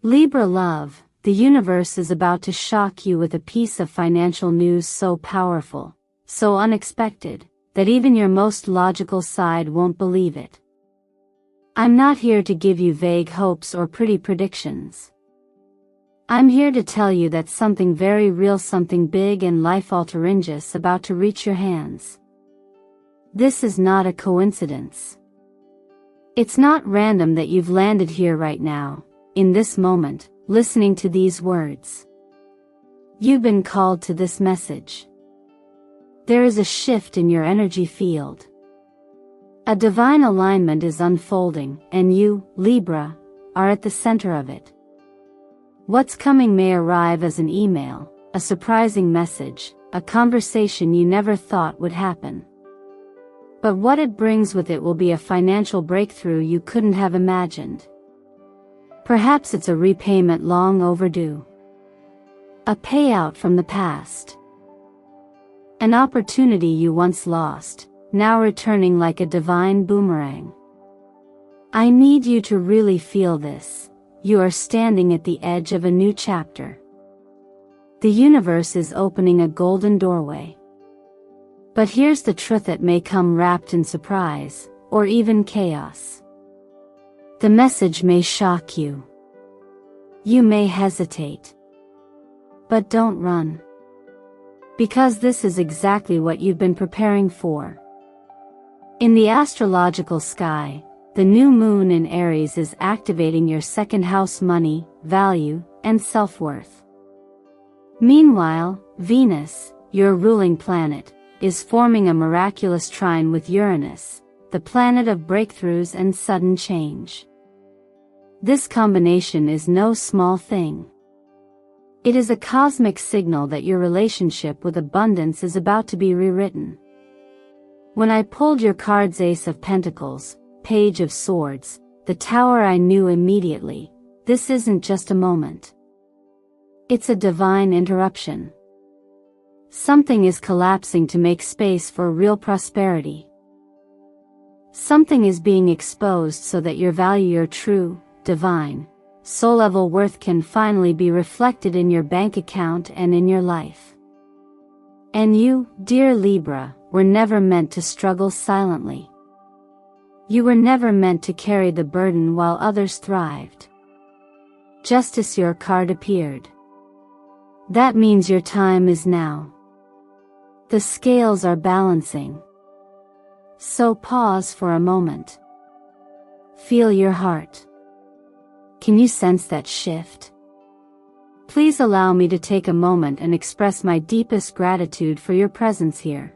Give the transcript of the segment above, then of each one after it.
Libra love, the universe is about to shock you with a piece of financial news so powerful, so unexpected, that even your most logical side won't believe it. I'm not here to give you vague hopes or pretty predictions. I'm here to tell you that something very real, something big and life-altering is about to reach your hands. This is not a coincidence. It's not random that you've landed here right now, in this moment, listening to these words. You've been called to this message. There is a shift in your energy field. A divine alignment is unfolding, and you, Libra, are at the center of it. What's coming may arrive as an email, a surprising message, a conversation you never thought would happen. But what it brings with it will be a financial breakthrough you couldn't have imagined. Perhaps it's a repayment long overdue. A payout from the past. An opportunity you once lost, now returning like a divine boomerang. I need you to really feel this. You are standing at the edge of a new chapter. The universe is opening a golden doorway. But here's the truth that may come wrapped in surprise, or even chaos. The message may shock you. You may hesitate. But don't run. Because this is exactly what you've been preparing for. In the astrological sky, the new moon in Aries is activating your second house, money, value, and self-worth. Meanwhile, Venus, your ruling planet, is forming a miraculous trine with Uranus, the planet of breakthroughs and sudden change. This combination is no small thing. It is a cosmic signal that your relationship with abundance is about to be rewritten. When I pulled your cards, Ace of Pentacles, Page of Swords, the Tower, I knew immediately, this isn't just a moment. It's a divine interruption. Something is collapsing to make space for real prosperity. Something is being exposed so that your value, your true, divine, soul-level worth can finally be reflected in your bank account and in your life. And you, dear Libra, were never meant to struggle silently. You were never meant to carry the burden while others thrived. Justice, your card appeared. That means your time is now. The scales are balancing. So pause for a moment. Feel your heart. Can you sense that shift? Please allow me to take a moment and express my deepest gratitude for your presence here.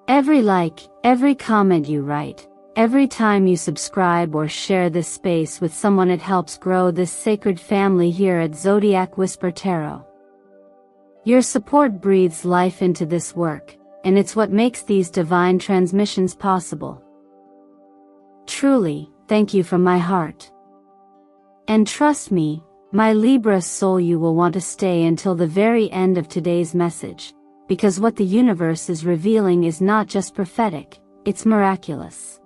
Every like, every comment you write, every time you subscribe or share this space with someone, it helps grow this sacred family here at Zodiac Whisper Tarot. Your support breathes life into this work, and it's what makes these divine transmissions possible. Truly, thank you from my heart. And trust me, my Libra soul, you will want to stay until the very end of today's message, because what the universe is revealing is not just prophetic, it's miraculous.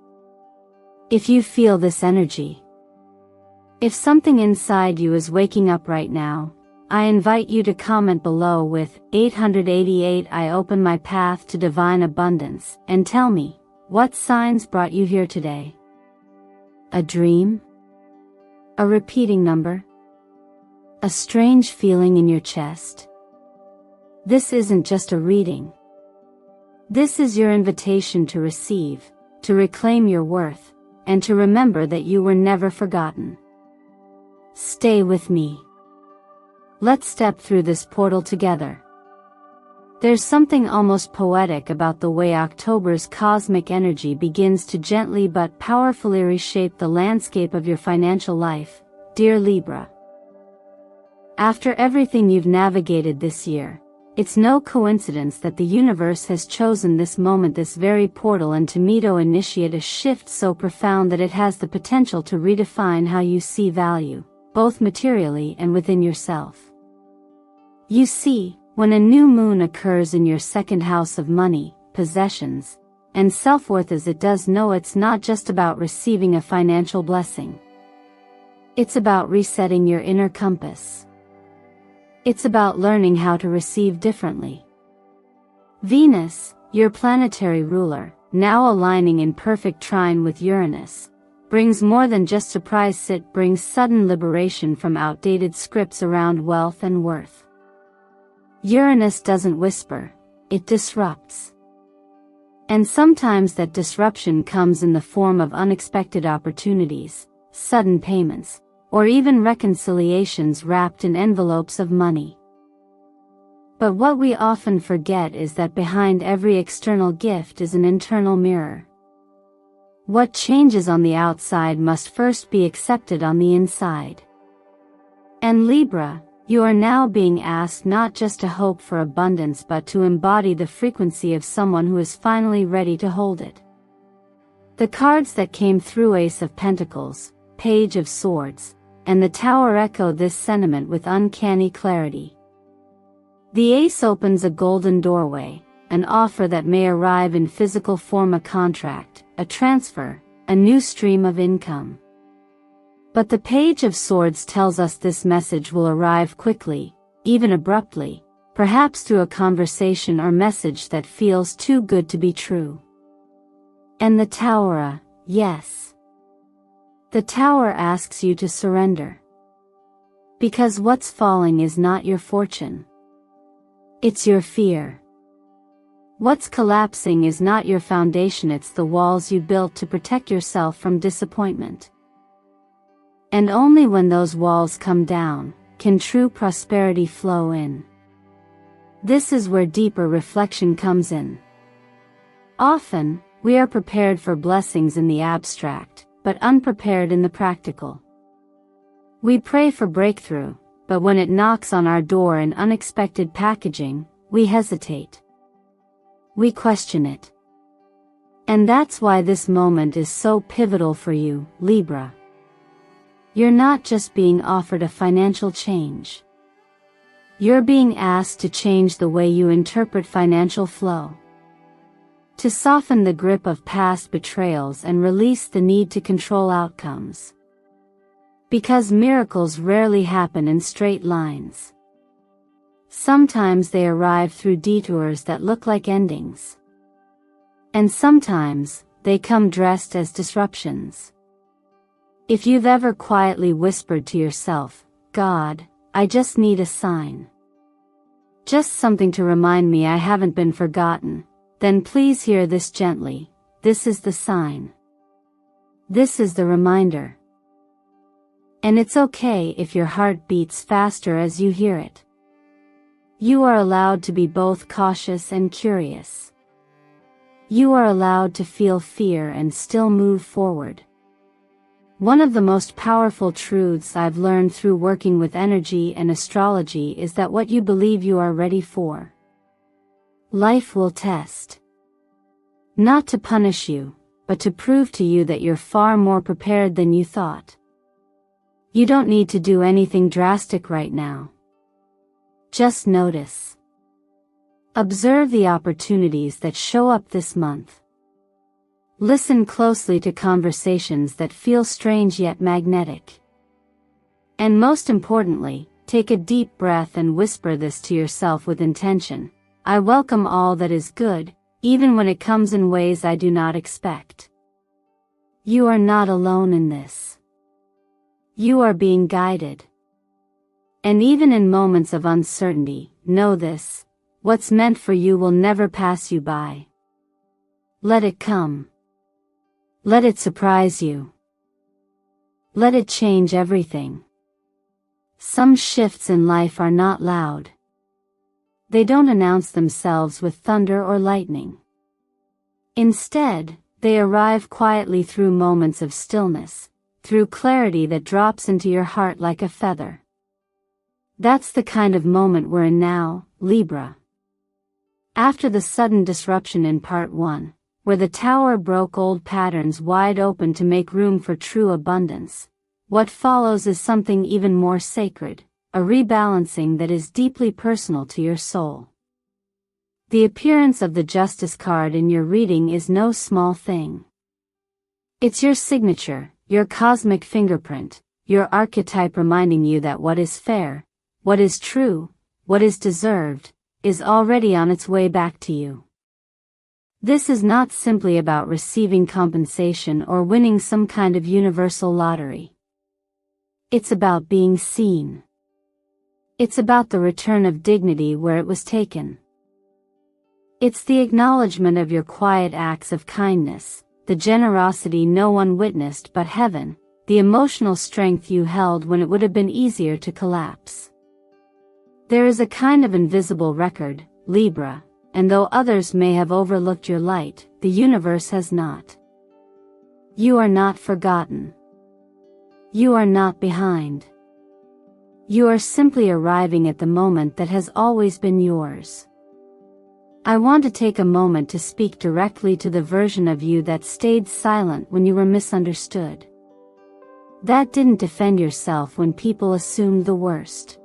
If you feel this energy, if something inside you is waking up right now, I invite you to comment below with 888 I open my path to divine abundance, and tell me, what signs brought you here today? A dream? A repeating number? A strange feeling in your chest? This isn't just a reading. This is your invitation to receive, to reclaim your worth, and to remember that you were never forgotten. Stay with me. Let's step through this portal together. There's something almost poetic about the way October's cosmic energy begins to gently but powerfully reshape the landscape of your financial life, dear Libra. After everything you've navigated this year, it's no coincidence that the universe has chosen this moment, this very portal, and to initiate a shift so profound that it has the potential to redefine how you see value, both materially and within yourself. You see, when a new moon occurs in your second house of money, possessions, and self-worth, as it does know, it's not just about receiving a financial blessing. It's about resetting your inner compass. It's about learning how to receive differently. Venus, your planetary ruler, now aligning in perfect trine with Uranus, brings more than just surprise. It brings sudden liberation from outdated scripts around wealth and worth. Uranus doesn't whisper, it disrupts. And sometimes that disruption comes in the form of unexpected opportunities, sudden payments, or even reconciliations wrapped in envelopes of money. But what we often forget is that behind every external gift is an internal mirror. What changes on the outside must first be accepted on the inside. And Libra, you are now being asked not just to hope for abundance but to embody the frequency of someone who is finally ready to hold it. The cards that came through: Ace of Pentacles, Page of Swords, and the Tower echo this sentiment with uncanny clarity. The Ace opens a golden doorway, an offer that may arrive in physical form: a contract, a transfer, a new stream of income. But the Page of Swords tells us this message will arrive quickly, even abruptly, perhaps through a conversation or message that feels too good to be true. And the Tower, yes. The Tower asks you to surrender. Because what's falling is not your fortune. It's your fear. What's collapsing is not your foundation, it's the walls you built to protect yourself from disappointment. And only when those walls come down, can true prosperity flow in. This is where deeper reflection comes in. Often, we are prepared for blessings in the abstract, but unprepared in the practical. We pray for breakthrough, but when it knocks on our door in unexpected packaging, we hesitate. We question it. And that's why this moment is so pivotal for you, Libra. You're not just being offered a financial change. You're being asked to change the way you interpret financial flow. To soften the grip of past betrayals and release the need to control outcomes. Because miracles rarely happen in straight lines. Sometimes they arrive through detours that look like endings. And sometimes, they come dressed as disruptions. If you've ever quietly whispered to yourself, "God, I just need a sign. Just something to remind me I haven't been forgotten," then please hear this gently. This is the sign. This is the reminder. And it's okay if your heart beats faster as you hear it. You are allowed to be both cautious and curious. You are allowed to feel fear and still move forward. One of the most powerful truths I've learned through working with energy and astrology is that what you believe you are ready for, life will test. Not to punish you, but to prove to you that you're far more prepared than you thought. You don't need to do anything drastic right now. Just notice. Observe the opportunities that show up this month. Listen closely to conversations that feel strange yet magnetic. And most importantly, take a deep breath and whisper this to yourself with intention. I welcome all that is good, even when it comes in ways I do not expect. You are not alone in this. You are being guided. And even in moments of uncertainty, know this: what's meant for you will never pass you by. Let it come. Let it surprise you. Let it change everything. Some shifts in life are not loud. They don't announce themselves with thunder or lightning. Instead, they arrive quietly through moments of stillness, through clarity that drops into your heart like a feather. That's the kind of moment we're in now, Libra. After the sudden disruption in part 1, where the Tower broke old patterns wide open to make room for true abundance, what follows is something even more sacred, a rebalancing that is deeply personal to your soul. The appearance of the Justice card in your reading is no small thing. It's your signature, your cosmic fingerprint, your archetype reminding you that what is fair, what is true, what is deserved, is already on its way back to you. This is not simply about receiving compensation or winning some kind of universal lottery. It's about being seen. It's about the return of dignity where it was taken. It's the acknowledgement of your quiet acts of kindness, the generosity no one witnessed but heaven, the emotional strength you held when it would have been easier to collapse. There is a kind of invisible record, Libra, and though others may have overlooked your light, the universe has not. You are not forgotten. You are not behind. You are simply arriving at the moment that has always been yours. I want to take a moment to speak directly to the version of you that stayed silent when you were misunderstood. That didn't defend yourself when people assumed the worst.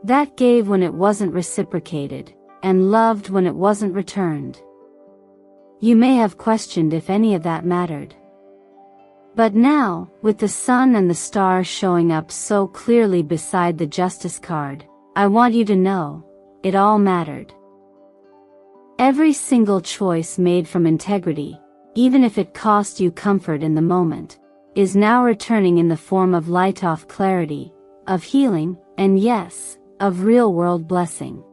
That gave when it wasn't reciprocated, and loved when it wasn't returned. You may have questioned if any of that mattered. But now, with the sun and the stars showing up so clearly beside the justice card, I want you to know, it all mattered. Every single choice made from integrity, even if it cost you comfort in the moment, is now returning in the form of light, of clarity, of healing, and yes, of real-world blessing.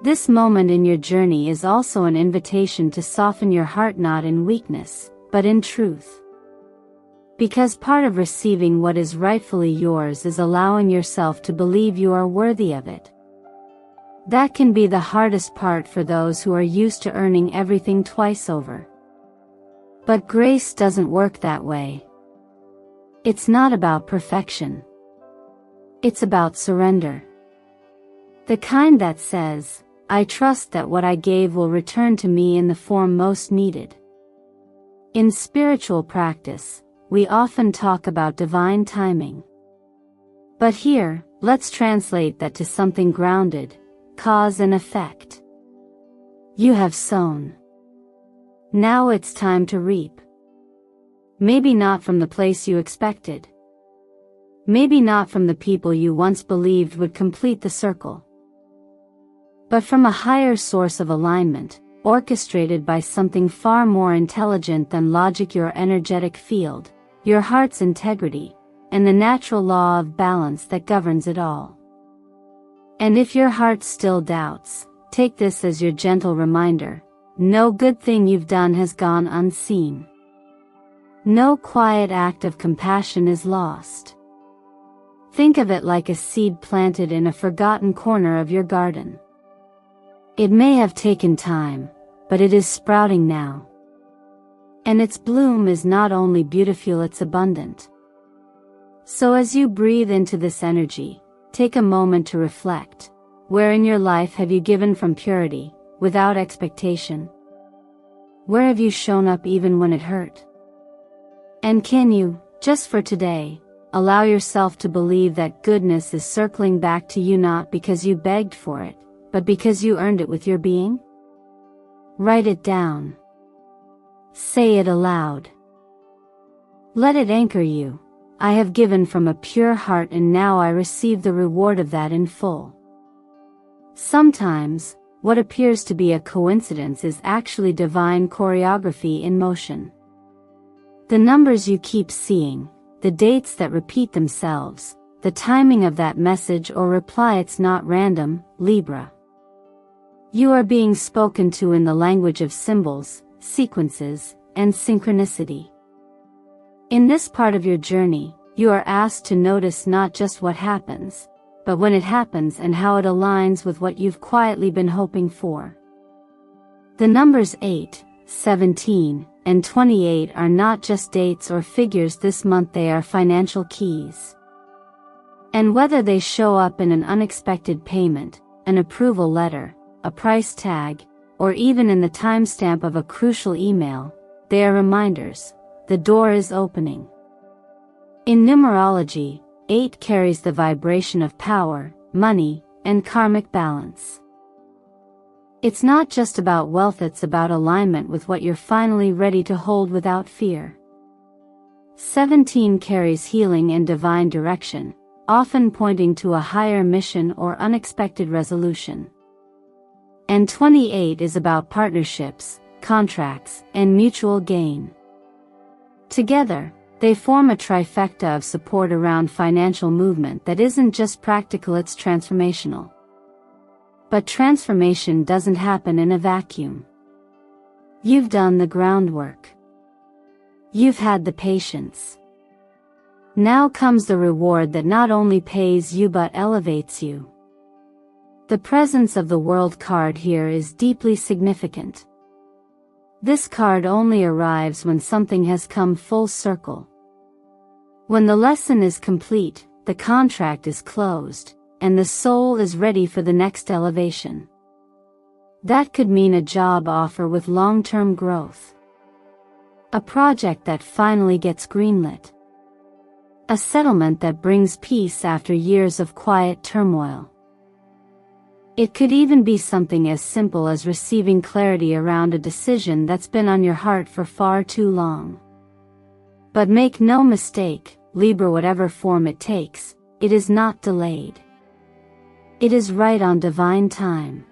This moment in your journey is also an invitation to soften your heart, not in weakness, but in truth. Because part of receiving what is rightfully yours is allowing yourself to believe you are worthy of it. That can be the hardest part for those who are used to earning everything twice over. But grace doesn't work that way. It's not about perfection. It's about surrender. The kind that says, I trust that what I gave will return to me in the form most needed. In spiritual practice, we often talk about divine timing. But here, let's translate that to something grounded, cause and effect. You have sown. Now it's time to reap. Maybe not from the place you expected. Maybe not from the people you once believed would complete the circle. But from a higher source of alignment, orchestrated by something far more intelligent than logic, your energetic field, your heart's integrity, and the natural law of balance that governs it all. And if your heart still doubts, take this as your gentle reminder: no good thing you've done has gone unseen. No quiet act of compassion is lost. Think of it like a seed planted in a forgotten corner of your garden. It may have taken time, but it is sprouting now. And its bloom is not only beautiful, it's abundant. So as you breathe into this energy, take a moment to reflect. Where in your life have you given from purity, without expectation? Where have you shown up even when it hurt? And can you, just for today, allow yourself to believe that goodness is circling back to you, not because you begged for it, but because you earned it with your being? Write it down. Say it aloud. Let it anchor you. I have given from a pure heart, and now I receive the reward of that in full. Sometimes, what appears to be a coincidence is actually divine choreography in motion. The numbers you keep seeing, the dates that repeat themselves, the timing of that message or reply, it's not random, Libra. You are being spoken to in the language of symbols, sequences, and synchronicity. In this part of your journey, you are asked to notice not just what happens, but when it happens and how it aligns with what you've quietly been hoping for. The numbers 8, 17, and 28 are not just dates or figures this month, they are financial keys. And whether they show up in an unexpected payment, an approval letter, a price tag, or even in the timestamp of a crucial email, they are reminders. The door is opening. In numerology, 8 carries the vibration of power, money, and karmic balance. It's not just about wealth, it's about alignment with what you're finally ready to hold without fear. 17 carries healing and divine direction, often pointing to a higher mission or unexpected resolution. And 28 is about partnerships, contracts, and mutual gain. Together, they form a trifecta of support around financial movement that isn't just practical, it's transformational. But transformation doesn't happen in a vacuum. You've done the groundwork. You've had the patience. Now comes the reward that not only pays you but elevates you. The presence of the World card here is deeply significant. This card only arrives when something has come full circle. When the lesson is complete, the contract is closed, and the soul is ready for the next elevation. That could mean a job offer with long-term growth. A project that finally gets greenlit. A settlement that brings peace after years of quiet turmoil. It could even be something as simple as receiving clarity around a decision that's been on your heart for far too long. But make no mistake, Libra, whatever form it takes, it is not delayed. It is right on divine time.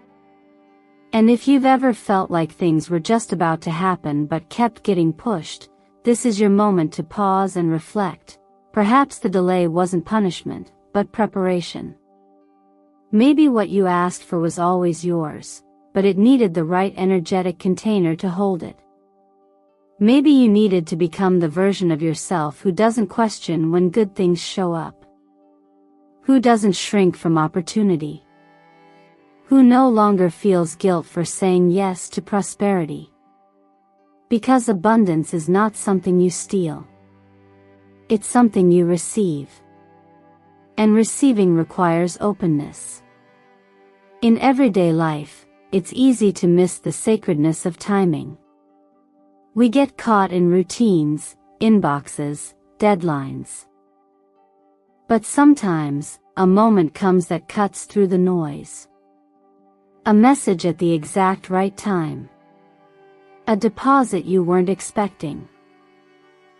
And if you've ever felt like things were just about to happen but kept getting pushed, this is your moment to pause and reflect. Perhaps the delay wasn't punishment, but preparation. Maybe what you asked for was always yours, but it needed the right energetic container to hold it. Maybe you needed to become the version of yourself who doesn't question when good things show up. Who doesn't shrink from opportunity. Who no longer feels guilt for saying yes to prosperity. Because abundance is not something you steal. It's something you receive. And receiving requires openness. In everyday life, it's easy to miss the sacredness of timing. We get caught in routines, inboxes, deadlines. But sometimes, a moment comes that cuts through the noise. A message at the exact right time. A deposit you weren't expecting.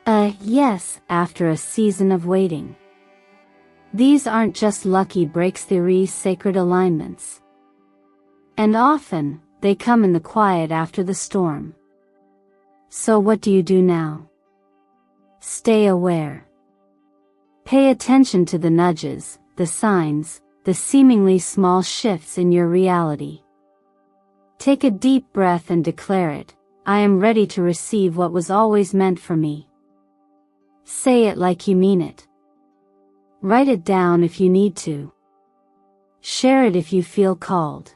A yes after a season of waiting. These aren't just lucky breaks, they're sacred alignments. And often, they come in the quiet after the storm. So what do you do now? Stay aware. Pay attention to the nudges, the signs, the seemingly small shifts in your reality. Take a deep breath and declare it. I am ready to receive what was always meant for me. Say it like you mean it. Write it down if you need to. Share it if you feel called.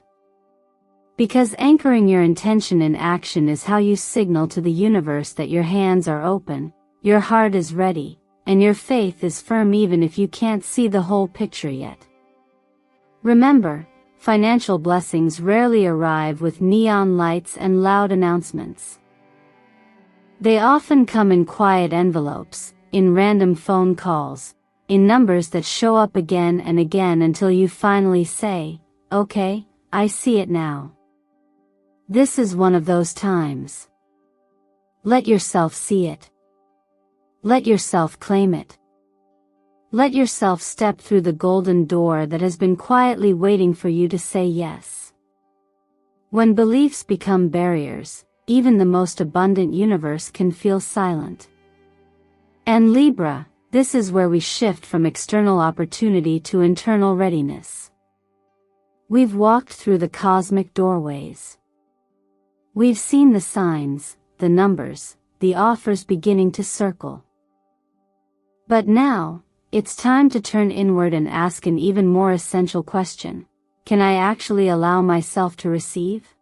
Because anchoring your intention in action is how you signal to the universe that your hands are open, your heart is ready, and your faith is firm even if you can't see the whole picture yet. Remember, financial blessings rarely arrive with neon lights and loud announcements. They often come in quiet envelopes, in random phone calls, in numbers that show up again and again until you finally say, okay, I see it now. This is one of those times. Let yourself see it. Let yourself claim it. Let yourself step through the golden door that has been quietly waiting for you to say yes. When beliefs become barriers, even the most abundant universe can feel silent. And Libra, this is where we shift from external opportunity to internal readiness. We've walked through the cosmic doorways. We've seen the signs, the numbers, the offers beginning to circle. But now, it's time to turn inward and ask an even more essential question. Can I actually allow myself to receive?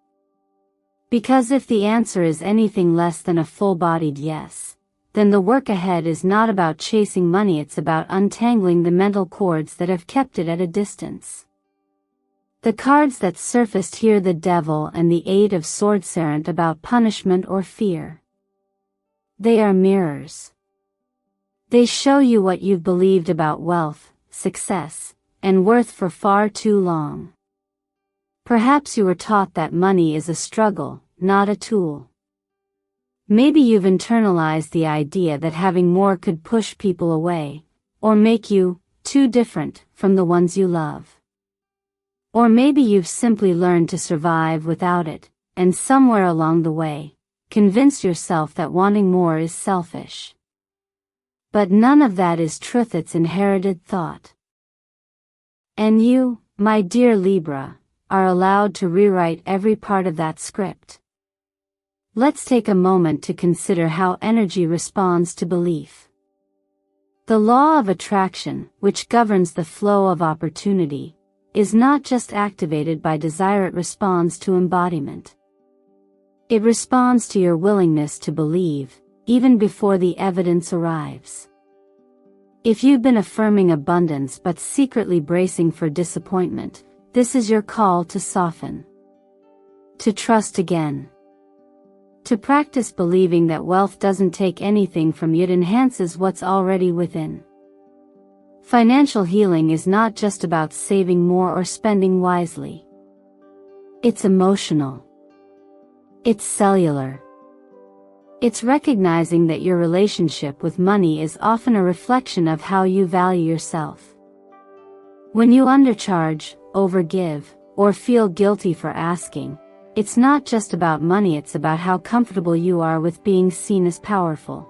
Because if the answer is anything less than a full-bodied yes, then the work ahead is not about chasing money, it's about untangling the mental cords that have kept it at a distance. The cards that surfaced here, the Devil and the Eight of Swords, aren't about punishment or fear. They are mirrors. They show you what you've believed about wealth, success, and worth for far too long. Perhaps you were taught that money is a struggle, not a tool. Maybe you've internalized the idea that having more could push people away, or make you too different from the ones you love. Or maybe you've simply learned to survive without it, and somewhere along the way, convinced yourself that wanting more is selfish. But none of that is truth, it's inherited thought. And you, my dear Libra, are allowed to rewrite every part of that script. Let's take a moment to consider how energy responds to belief. The law of attraction, which governs the flow of opportunity, is not just activated by desire, it responds to embodiment. It responds to your willingness to believe, even before the evidence arrives. If you've been affirming abundance but secretly bracing for disappointment, this is your call to soften. To trust again. To practice believing that wealth doesn't take anything from you, it enhances what's already within. Financial healing is not just about saving more or spending wisely. It's emotional. It's cellular. It's recognizing that your relationship with money is often a reflection of how you value yourself. When you undercharge, overgive, or feel guilty for asking, it's not just about money, it's about how comfortable you are with being seen as powerful.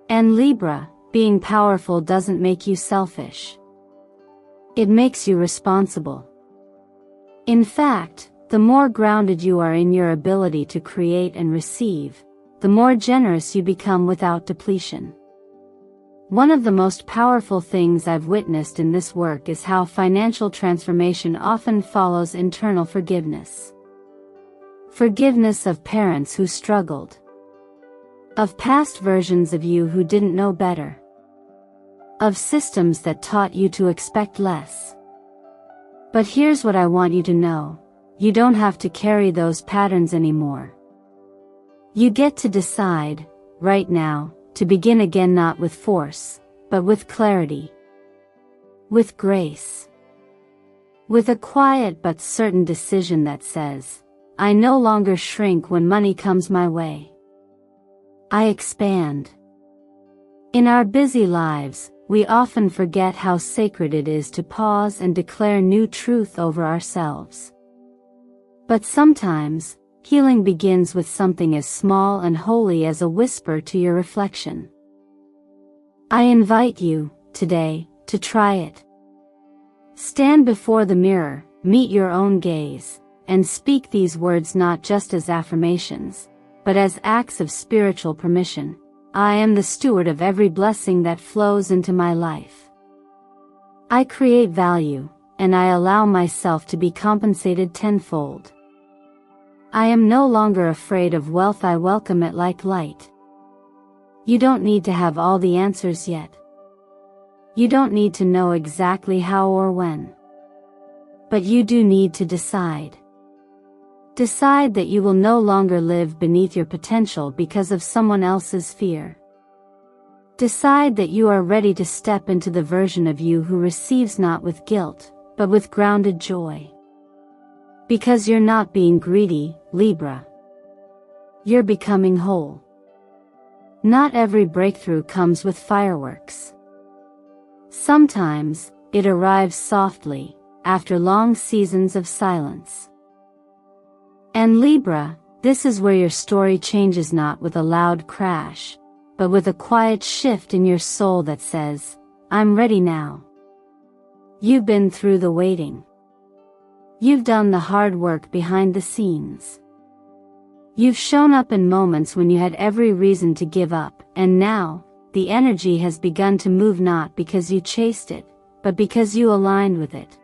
And Libra, being powerful doesn't make you selfish. It makes you responsible. In fact, the more grounded you are in your ability to create and receive, the more generous you become without depletion. One of the most powerful things I've witnessed in this work is how financial transformation often follows internal forgiveness. Forgiveness of parents who struggled. Of past versions of you who didn't know better. Of systems that taught you to expect less. But here's what I want you to know. You don't have to carry those patterns anymore. You get to decide, right now, to begin again, not with force, but with clarity. With grace. With a quiet but certain decision that says, I no longer shrink when money comes my way. I expand. In our busy lives, we often forget how sacred it is to pause and declare new truth over ourselves. But sometimes, healing begins with something as small and holy as a whisper to your reflection. I invite you, today, to try it. Stand before the mirror, meet your own gaze, and speak these words not just as affirmations, but as acts of spiritual permission. I am the steward of every blessing that flows into my life. I create value, and I allow myself to be compensated tenfold. I am no longer afraid of wealth, I welcome it like light. You don't need to have all the answers yet. You don't need to know exactly how or when. But you do need to decide. Decide that you will no longer live beneath your potential because of someone else's fear. Decide that you are ready to step into the version of you who receives not with guilt, but with grounded joy. Because you're not being greedy, Libra. You're becoming whole. Not every breakthrough comes with fireworks. Sometimes, it arrives softly, after long seasons of silence. And Libra, this is where your story changes, not with a loud crash, but with a quiet shift in your soul that says, I'm ready now. You've been through the waiting. You've done the hard work behind the scenes. You've shown up in moments when you had every reason to give up, and now, the energy has begun to move, not because you chased it, but because you aligned with it.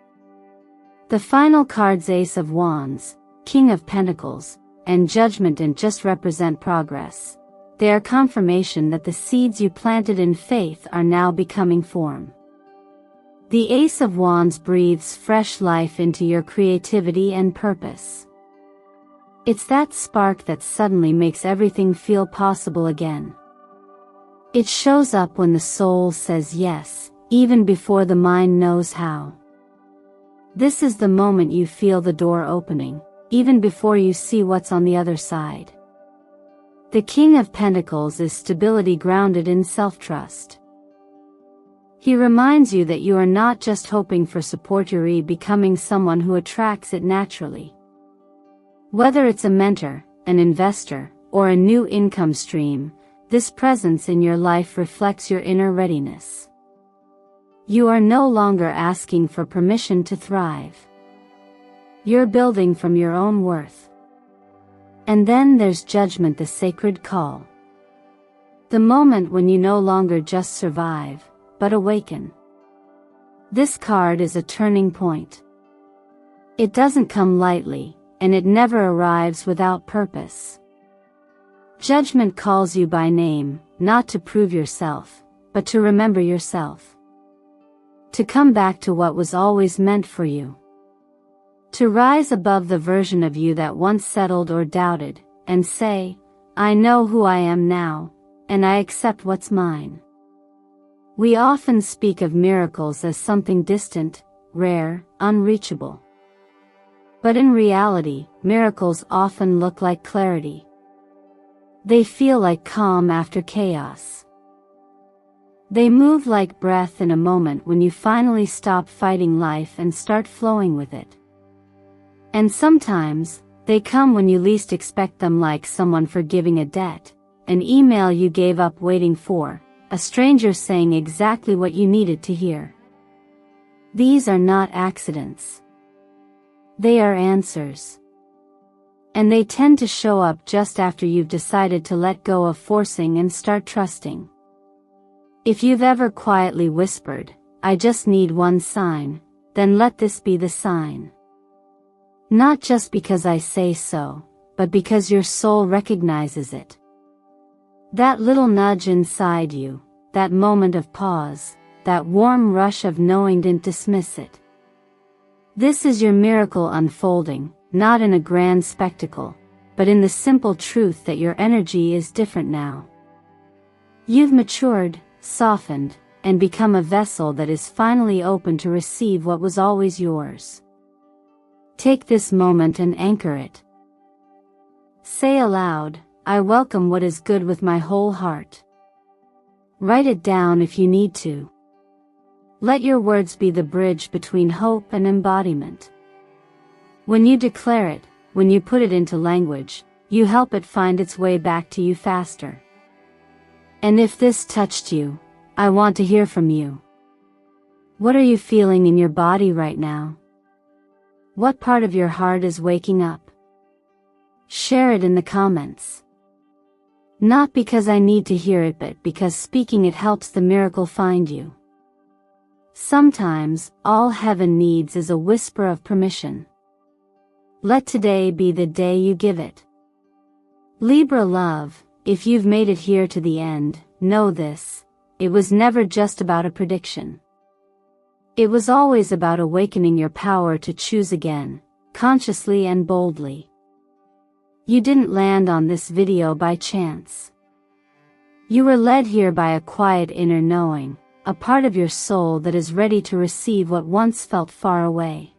The final cards, Ace of Wands, King of Pentacles, and Judgment, didn't just represent progress. They are confirmation that the seeds you planted in faith are now becoming form. The Ace of Wands breathes fresh life into your creativity and purpose. It's that spark that suddenly makes everything feel possible again. It shows up when the soul says yes, even before the mind knows how. This is the moment you feel the door opening, even before you see what's on the other side. The King of Pentacles is stability grounded in self-trust. He reminds you that you are not just hoping for support, you're becoming someone who attracts it naturally. Whether it's a mentor, an investor, or a new income stream, this presence in your life reflects your inner readiness. You are no longer asking for permission to thrive. You're building from your own worth. And then there's Judgment, the sacred call. The moment when you no longer just survive, but awaken. This card is a turning point. It doesn't come lightly, and it never arrives without purpose. Judgment calls you by name, not to prove yourself, but to remember yourself. To come back to what was always meant for you. To rise above the version of you that once settled or doubted, and say, I know who I am now, and I accept what's mine. We often speak of miracles as something distant, rare, unreachable. But in reality, miracles often look like clarity. They feel like calm after chaos. They move like breath in a moment when you finally stop fighting life and start flowing with it. And sometimes, they come when you least expect them, like someone forgiving a debt, an email you gave up waiting for, a stranger saying exactly what you needed to hear. These are not accidents. They are answers. And they tend to show up just after you've decided to let go of forcing and start trusting. If you've ever quietly whispered, I just need one sign, then let this be the sign. Not just because I say so, but because your soul recognizes it. That little nudge inside you, that moment of pause, that warm rush of knowing, didn't dismiss it. This is your miracle unfolding, not in a grand spectacle, but in the simple truth that your energy is different now. You've matured, softened, and become a vessel that is finally open to receive what was always yours. Take this moment and anchor it. Say aloud, I welcome what is good with my whole heart. Write it down if you need to. Let your words be the bridge between hope and embodiment. When you declare it, when you put it into language, you help it find its way back to you faster. And if this touched you, I want to hear from you. What are you feeling in your body right now? What part of your heart is waking up? Share it in the comments. Not because I need to hear it, but because speaking it helps the miracle find you. Sometimes, all heaven needs is a whisper of permission. Let today be the day you give it. Libra love, if you've made it here to the end, know this, it was never just about a prediction. It was always about awakening your power to choose again, consciously and boldly. You didn't land on this video by chance. You were led here by a quiet inner knowing, a part of your soul that is ready to receive what once felt far away.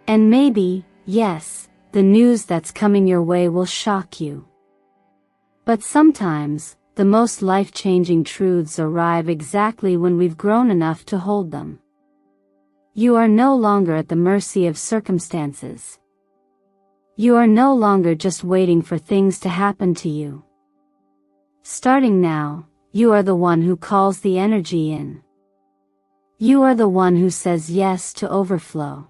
And maybe, yes, the news that's coming your way will shock you. But sometimes, the most life-changing truths arrive exactly when we've grown enough to hold them. You are no longer at the mercy of circumstances. You are no longer just waiting for things to happen to you. Starting now, you are the one who calls the energy in. You are the one who says yes to overflow.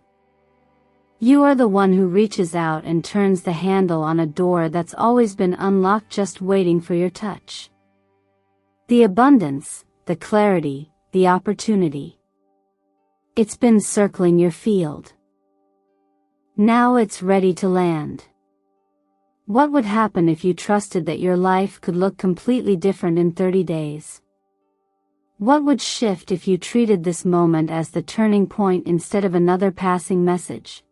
You are the one who reaches out and turns the handle on a door that's always been unlocked, just waiting for your touch. The abundance, the clarity, the opportunity. It's been circling your field. Now it's ready to land. What would happen if you trusted that your life could look completely different in 30 days? What would shift if you treated this moment as the turning point instead of another passing message?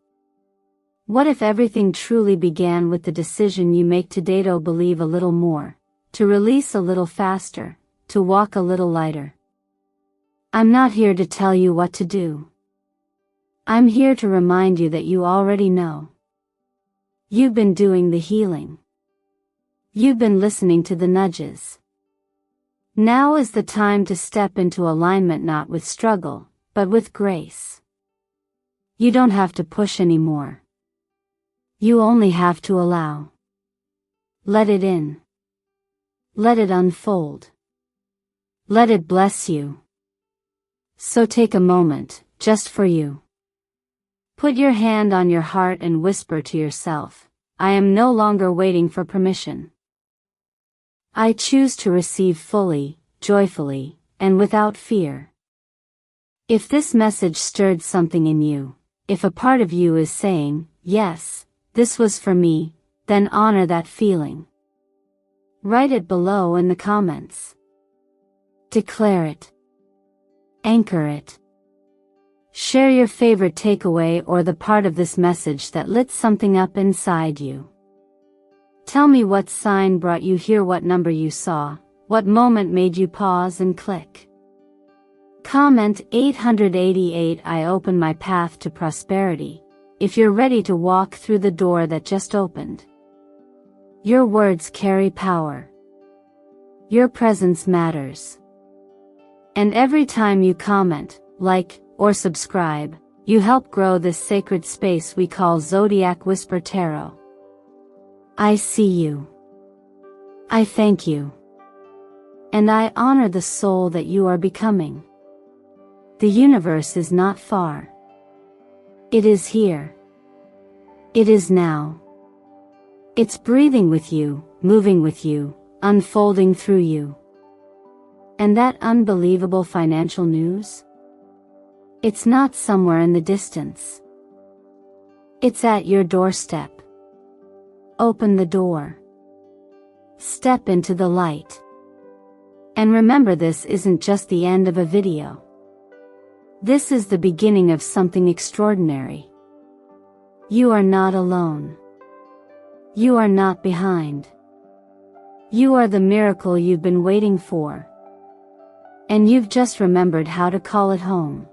What if everything truly began with the decision you make today to believe a little more, to release a little faster, to walk a little lighter? I'm not here to tell you what to do. I'm here to remind you that you already know. You've been doing the healing. You've been listening to the nudges. Now is the time to step into alignment, not with struggle, but with grace. You don't have to push anymore. You only have to allow. Let it in. Let it unfold. Let it bless you. So take a moment, just for you. Put your hand on your heart and whisper to yourself, I am no longer waiting for permission. I choose to receive fully, joyfully, and without fear. If this message stirred something in you, if a part of you is saying, yes, this was for me, then honor that feeling. Write it below in the comments. Declare it. Anchor it. Share your favorite takeaway or the part of this message that lit something up inside you. Tell me what sign brought you here, what number you saw, what moment made you pause and click. Comment 888 I open my path to prosperity, if you're ready to walk through the door that just opened. Your words carry power. Your presence matters. And every time you comment, like, or subscribe, you help grow this sacred space we call Zodiac Whisper Tarot. I see you. I thank you. And I honor the soul that you are becoming. The universe is not far. It is here. It is now. It's breathing with you, moving with you, unfolding through you. And that unbelievable financial news? It's not somewhere in the distance. It's at your doorstep. Open the door. Step into the light. And remember, this isn't just the end of a video. This is the beginning of something extraordinary. You are not alone. You are not behind. You are the miracle you've been waiting for. And you've just remembered how to call it home.